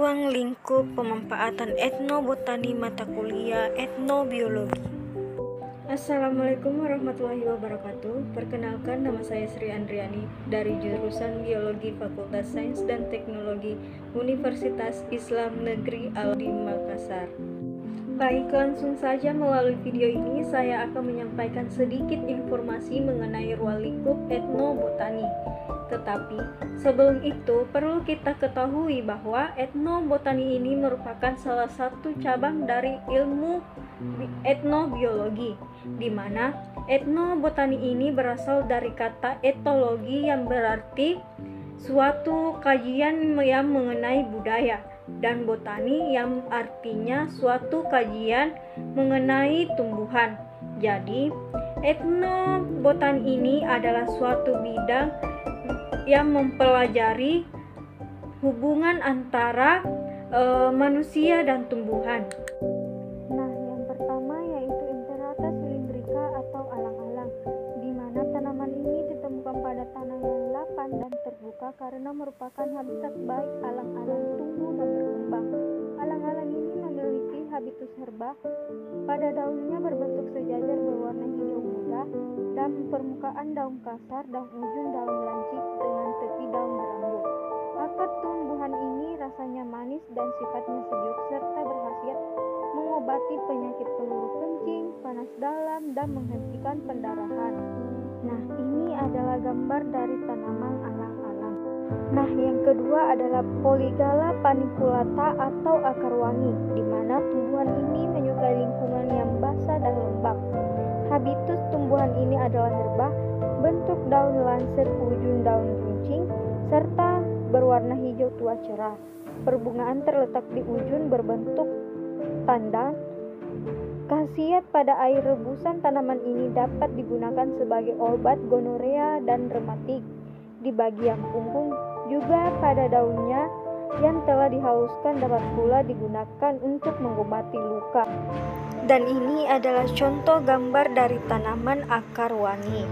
Ruang lingkup pemanfaatan etnobotani mata kuliah etnobiologi. Assalamualaikum warahmatullahi wabarakatuh. Perkenalkan, nama saya Sri Andriani dari jurusan Biologi Fakultas Sains dan Teknologi Universitas Islam Negeri Al-Di Makassar. Baik, langsung saja melalui video ini saya akan menyampaikan sedikit informasi mengenai ruang lingkup etnobotani. Tetapi sebelum itu perlu kita ketahui bahwa etnobotani ini merupakan salah satu cabang dari ilmu etnobiologi, di mana etnobotani ini berasal dari kata etologi yang berarti suatu kajian yang mengenai budaya, dan botani yang artinya suatu kajian mengenai tumbuhan. Jadi, etnobotani ini adalah suatu bidang yang mempelajari hubungan antara manusia dan tumbuhan. Nah, yang pertama yaitu Enterata cylindrica atau alang-alang, di mana tanaman ini ditemukan pada tanah yang lapang dan terbuka karena merupakan habitat baik alang-alang tumbuh dan berkembang. Alang-alang ini memiliki habitus herba, pada daunnya berbentuk sejajar berwarna hijau muda dan permukaan daun kasar dan ujung daun lancip dengan tepi daun berambut. Akar tumbuhan ini rasanya manis dan sifatnya sejuk serta berkhasiat mengobati penyakit peluru kencing, panas dalam, dan menghentikan pendarahan. Nah, ini adalah gambar dari tanaman alang-alang. Nah, yang kedua adalah Polygala paniculata atau akar wangi, di mana tumbuhan ini menyukai lingkungan yang basah dan lembab. Habitus tumbuhan ini adalah herba, bentuk daun lancet ujung daun runcing, serta berwarna hijau tua cerah. Perbungaan terletak di ujung berbentuk tandang. Khasiat pada air rebusan tanaman ini dapat digunakan sebagai obat gonorea dan rematik. Di bagian punggung juga pada daunnya yang telah dihaluskan dapat pula digunakan untuk mengobati luka. Dan ini adalah contoh gambar dari tanaman akar wangi.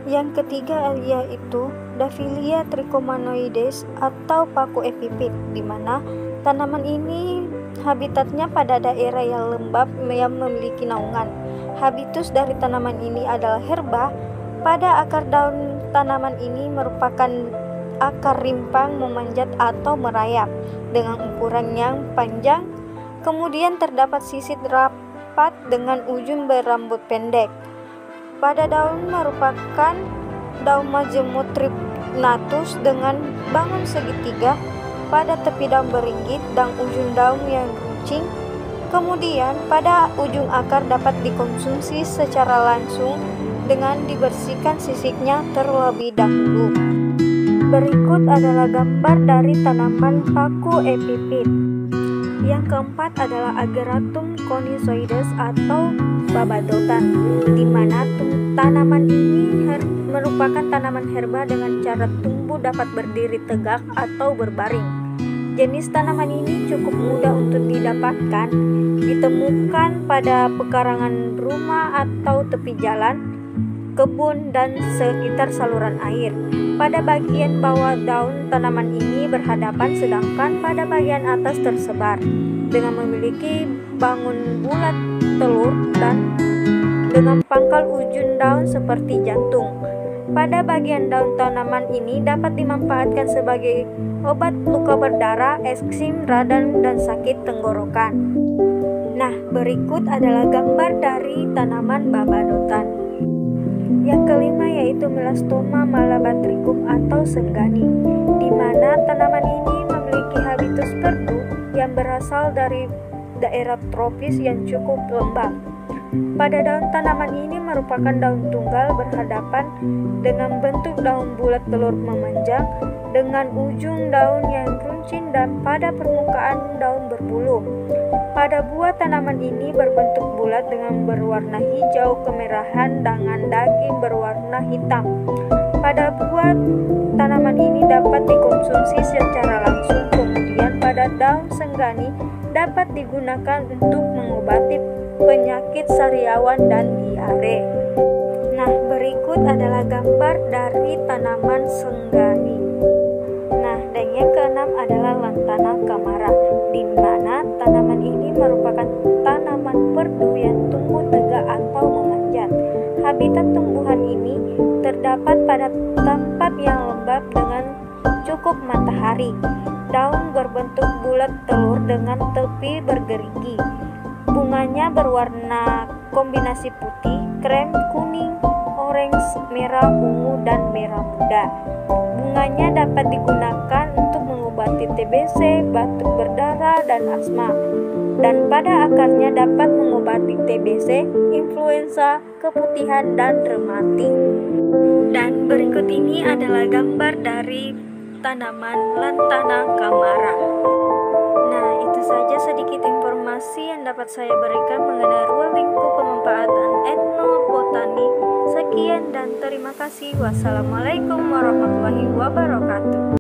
Yang ketiga yaitu Davilia trichomanoides atau paku epipit, di mana tanaman ini habitatnya pada daerah yang lembab yang memiliki naungan. Habitus dari tanaman ini adalah herba. Pada akar daun tanaman ini merupakan akar rimpang memanjat atau merayap dengan ukuran yang panjang. Kemudian terdapat sisik rapat dengan ujung berambut pendek. Pada daun merupakan daun majemuk tripnatus dengan bangun segitiga. Pada tepi daun beringgit dan ujung daun yang runcing. Kemudian pada ujung akar dapat dikonsumsi secara langsung dengan dibersihkan sisiknya terlebih dahulu. Berikut adalah gambar dari tanaman paku epipit. Yang keempat adalah Ageratum conizoides atau babadotan, di mana tanaman ini merupakan tanaman herba dengan cara tumbuh dapat berdiri tegak atau berbaring. Jenis tanaman ini cukup mudah untuk didapatkan, ditemukan pada pekarangan rumah atau tepi jalan, kebun, dan sekitar saluran air. Pada bagian bawah daun tanaman ini berhadapan, sedangkan pada bagian atas tersebar, dengan memiliki bangun bulat telur dan dengan pangkal ujung daun seperti jantung. Pada bagian daun tanaman ini dapat dimanfaatkan sebagai obat luka berdarah, eksim, radang, dan sakit tenggorokan. Nah, berikut adalah gambar dari tanaman babadotan. Yang kelima yaitu Melastoma malabatricum atau senggani, di mana tanaman ini memiliki habitus perdu yang berasal dari daerah tropis yang cukup lembab. Pada daun tanaman ini merupakan daun tunggal berhadapan dengan bentuk daun bulat telur memanjang dengan ujung daun yang runcing dan pada permukaan daun berbulu. Pada buah tanaman ini berbentuk bulat dengan berwarna hijau kemerahan dengan daging berwarna hitam. Pada buah tanaman ini dapat dikonsumsi secara langsung, kemudian pada daun senggani dapat digunakan untuk mengobati penyakit sariawan dan diare. Nah, berikut adalah gambar dari tanaman senggani. Nah, dan yang keenam adalah Lantana camara, di mana tanaman ini merupakan tanaman perdu yang tumbuh tegak atau memanjat. Habitat tumbuhan ini terdapat pada tempat yang lembab dengan cukup matahari. Daun berbentuk bulat telur dengan tepi bergerigi. Bunganya berwarna kombinasi putih, krem, kuning, orange, merah ungu, dan merah muda. Bunganya dapat digunakan untuk mengobati TBC, batuk berdarah, dan asma. Dan pada akarnya dapat mengobati TBC, influenza, keputihan, dan rematik. Dan berikut ini adalah gambar dari tanaman Lantana camara. Nah, itu saja sedikit informasi yang dapat saya berikan mengenai ruang lingkup pemanfaatan etnobotanik. Sekian dan terima kasih. Wassalamualaikum warahmatullahi wabarakatuh.